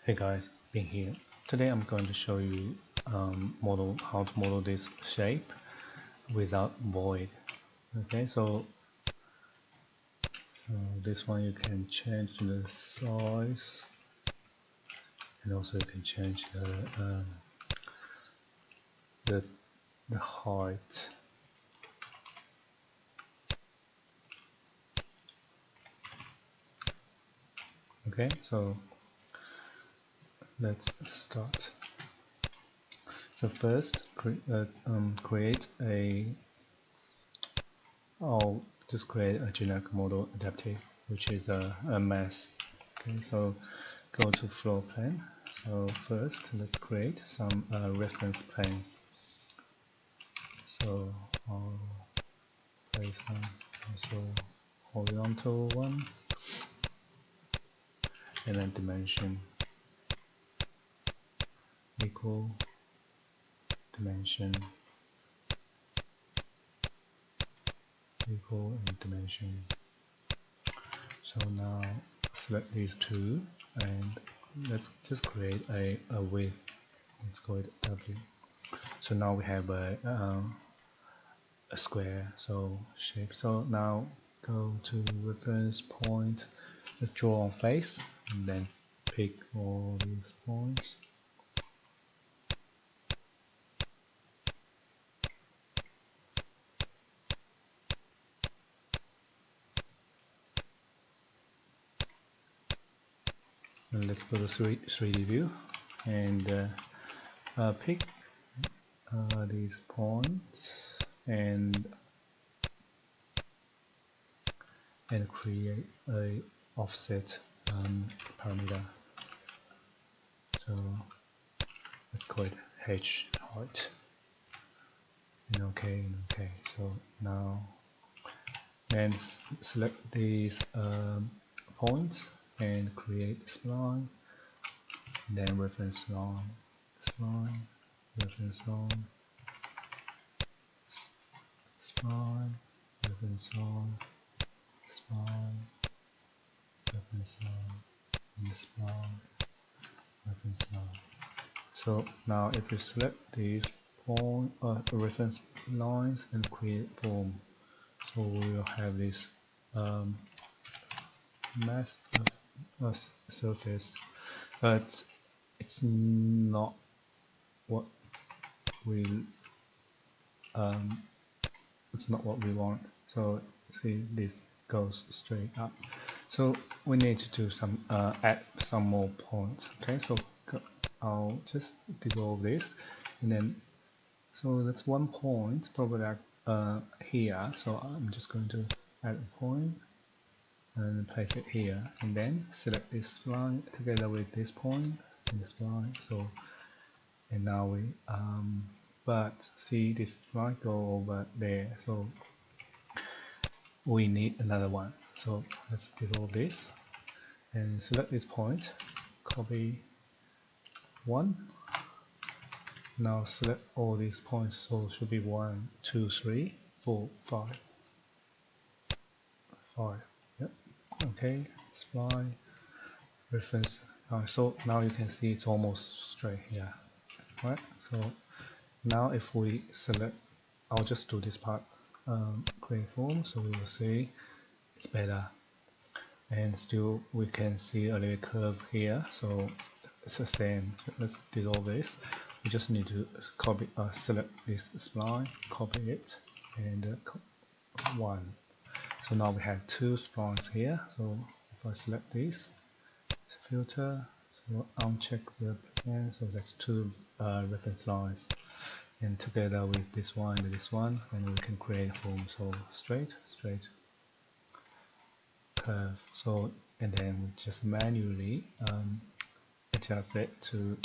Hey guys, being here. Today I'm going to show you how to model this shape without void. Okay, so this one you can change the size, and also you can change the height. Okay, so let's start. So first, create a I'll just create a generic model adaptive, which is a mass. Okay, so go to floor plan. So first, let's create some reference planes. So I'll place some also horizontal one, and then dimension equal dimension equal and dimension. So now select these two and let's just create a width. Let's call it W. So now we have a square, so shape. So now go to reference point, let's draw on face, and then pick all these points. And let's go to 3D view and pick these points and create a offset parameter. So let's call it H height. And OK. So now then select these points and create spline, then reference line, spline, reference line, spline, reference line, spline, reference line, and spline, reference line. So now if you select these point reference lines and create form, so we will have this mass surface, but it's not what we want. So see, this goes straight up. So we need to do some add some more points. Okay, so I'll just dissolve this, and then so that's one point probably here. So I'm just going to add a point and place it here, and then select this spline together with this point and this spline. So and now we but see this spline go over there, so we need another one. So let's dissolve this and select this point, copy one. Now select all these points, so it should be 1, 2, 3, 4, 5. Yep. Okay, spline, reference. So now you can see it's almost straight here, right? So now if we select, I'll just do this part, create form, so we will see it's better, and still we can see a little curve here, so it's the same. Let's dissolve this. We just need to copy, select this spline, copy it, and one. So now we have two splines here. So if I select this filter, so uncheck the plan, so that's two reference lines, and together with this one and this one, and we can create a form. So straight, curve. So and then we just manually adjust it to.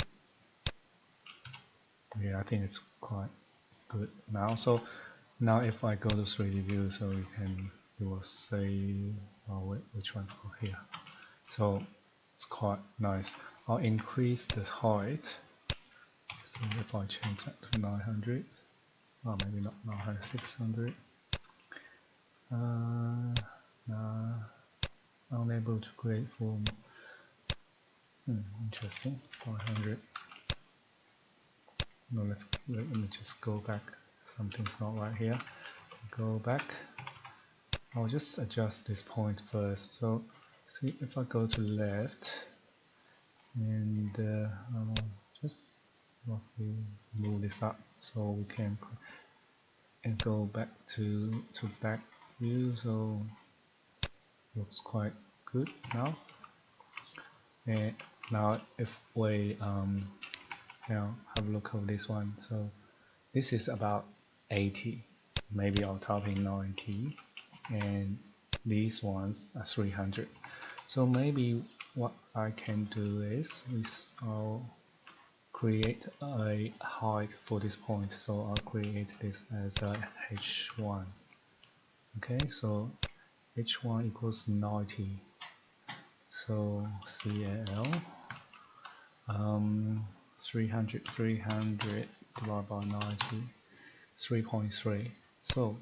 Yeah, I think it's quite good now. So now if I go to 3D view, so you will see, wait, which one? Oh, here. So it's quite nice. I'll increase the height. So if I change that to 900, maybe not 900, 600. Unable to create form. Interesting. 500. No, let me just go back. Something's not right here. Go back. I'll just adjust this point first. So see if I go to left and I'll just roughly move this up so we can and go back to back view. So looks quite good now. And now if we now have a look at this one. So this is about 80, maybe I'll type in 90, and these ones are 300. So maybe what I can do is I'll create a height for this point. So I'll create this as a h1. Okay, so h1 equals 90. So CL 300 divided by 90, 3.3. So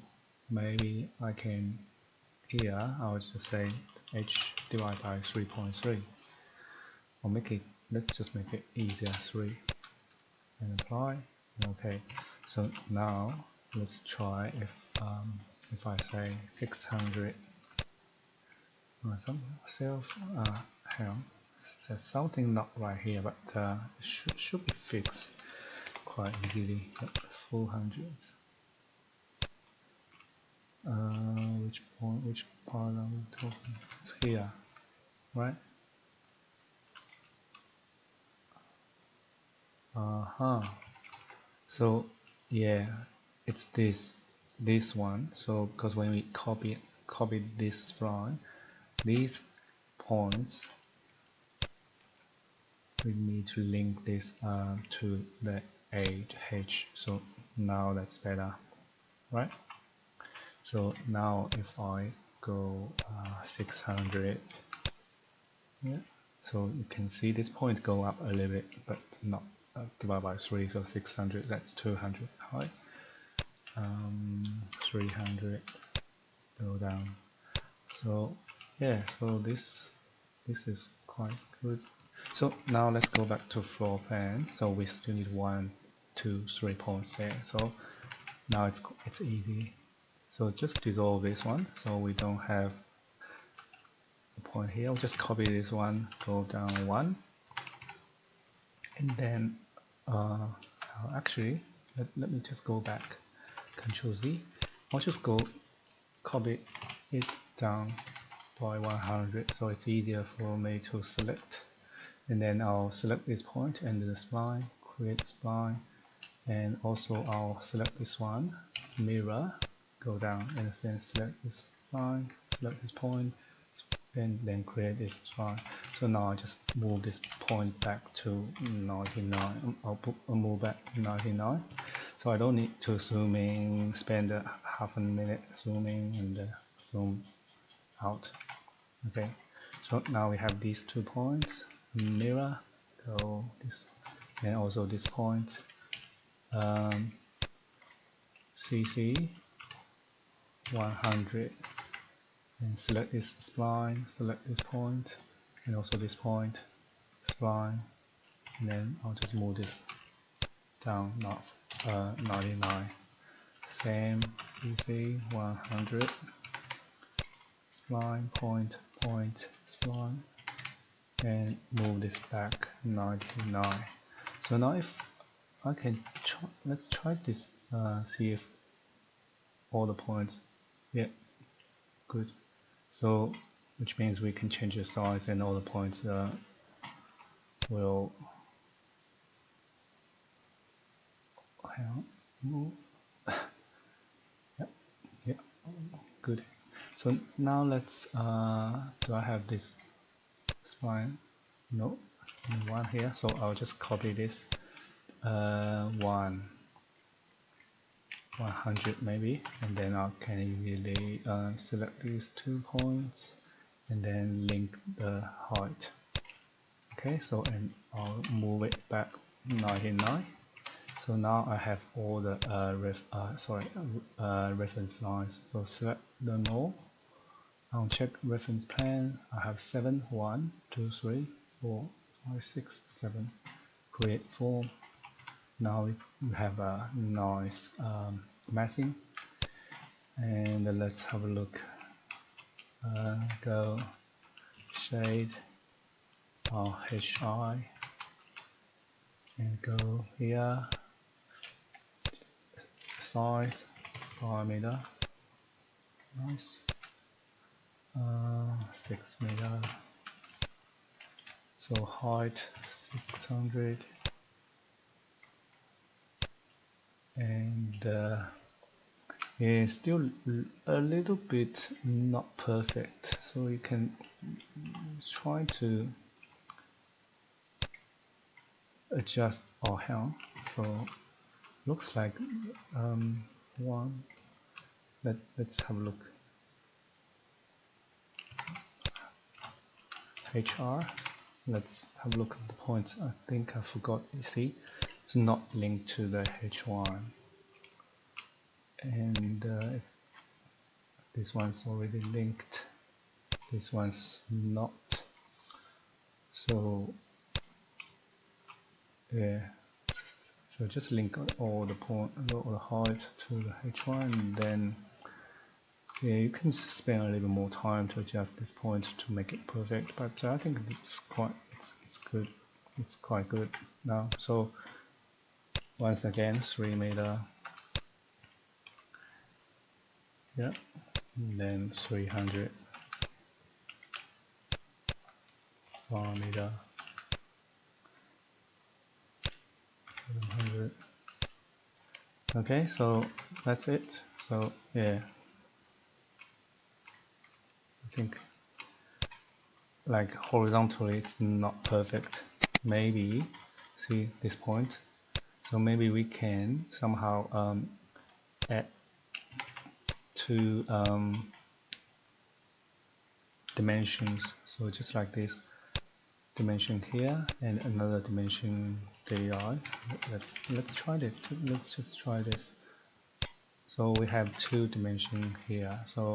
maybe I can here I'll just say h divided by 3.3. Or make it, let's just make it easier, 3, and apply. Okay, so now let's try if I say 600. Hang on, there's something not right here, but should be fixed quite easily. 400. Which point? Which part are we talking? It's here, right? So yeah, it's this one. So because when we copy this spline, these points, we need to link this to the h. So now that's better, right? So now if I go 600, yeah, so you can see this point go up a little bit, but not divided by 3, so 600, that's 200 high. 300 go down. So yeah, so this is quite good. So now let's go back to floor plan. So we still need 1, 2, 3 points there. So now it's easy. So just dissolve this one, so we don't have a point here. I'll just copy this one, go down 1, and then actually let me just go back. Control Z. I'll just go copy it down by 100, so it's easier for me to select. And then I'll select this point and the spline, create spline, and also I'll select this one, mirror, go down, and then select this spline, select this point, and then create this spline. So now I just move this point back to 99. I'll move back 99. So I don't need to zoom in, spend half a minute zooming and zoom out. Okay, so now we have these 2 points, mirror, go this, and also this point, CC 100, and select this spline, select this point, and also this point, spline, and then I'll just move this down, 99. Same, CC 100, spline, point, spline, and move this back 99. So now if I can let's try this, see if all the points, yeah, good. So which means we can change the size and all the points will move. Yeah, good. So now let's do I have this spline? No, one here, so I'll just copy this 100 maybe, and then I can easily select these 2 points and then link the height. Okay, so and I'll move it back 99. So now I have all the reference lines. So select them all. I'll check reference plan. I have 7, 1, 2, 3, 4, 5, 6, 7. Create form. Now we have a nice massing, and let's have a look. Go shade our HI and go here, size 5 meter, nice, 6 meter, so height 600, and it's still a little bit not perfect, so you can try to adjust our helm. So looks like one. Let's have a look. HR. Let's have a look at the points. I think I forgot. You see, it's not linked to the H1, and this one's already linked. This one's not. So yeah. So just link all the height to the H1, and then yeah, you can spend a little more time to adjust this point to make it perfect. But I think it's good. It's quite good now. So once again, 3 meter. Yeah, and then 300. 1 meter. 700. Okay, so that's it. So yeah, I think like horizontally it's not perfect. Maybe see this point. So maybe we can somehow add 2 dimensions. So just like this dimension here and another dimension DI. Let's try this. Let's just try this. So we have 2 dimension here. So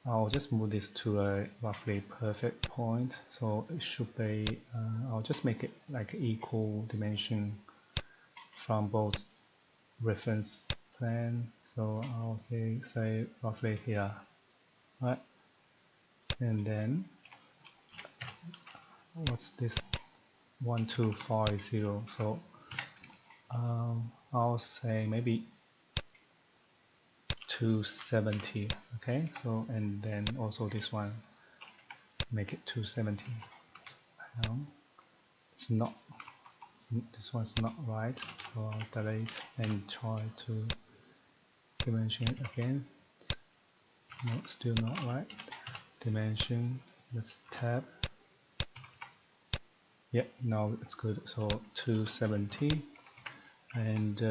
I'll just move this to a roughly perfect point. So it should be. I'll just make it like equal dimension from both reference plane. So I'll say roughly here, right? And then what's this? 1250. So I'll say maybe 270. Okay, so and then also this one, make it 270. It's not. This one's not right. So I'll delete and try to dimension it again. No, still not right. Dimension. Let's tab. Yep, now it's good. So 270, and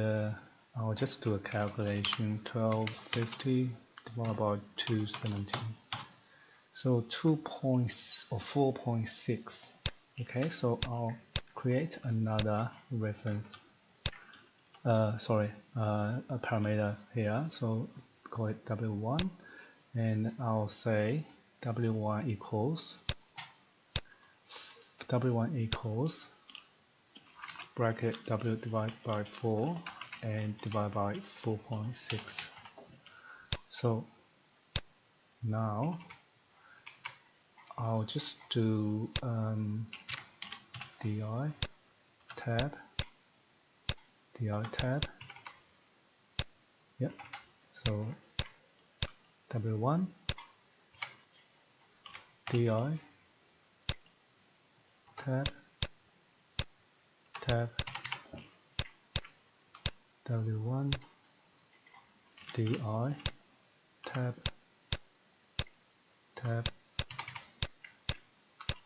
I'll just do a calculation. 1250 divided by 270. So 4.6. Okay, so I'll create another reference. A parameter here. So call it W1, and I'll say W1 equals bracket W divided by 4 and divided by 4.6. So now I'll just do DI tab. Yep. So W1 DI tab W1 DI tab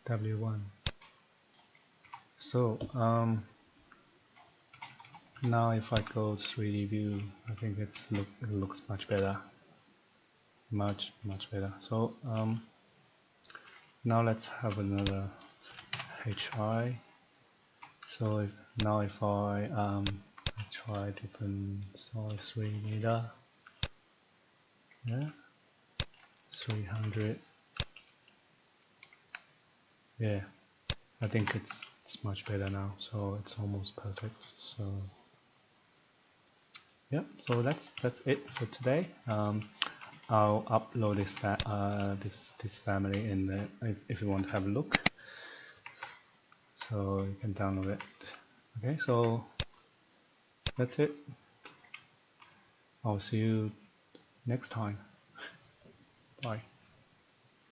W1. So now if I go 3D view, I think it looks much better. Much better. So now let's have another HI. So if I try different size 3 meter, yeah, 300, yeah, I think it's much better now, so it's almost perfect. So yeah, so that's it for today. I'll upload this family in if you want to have a look, so you can download it. Okay, so that's it. I'll see you next time. Bye.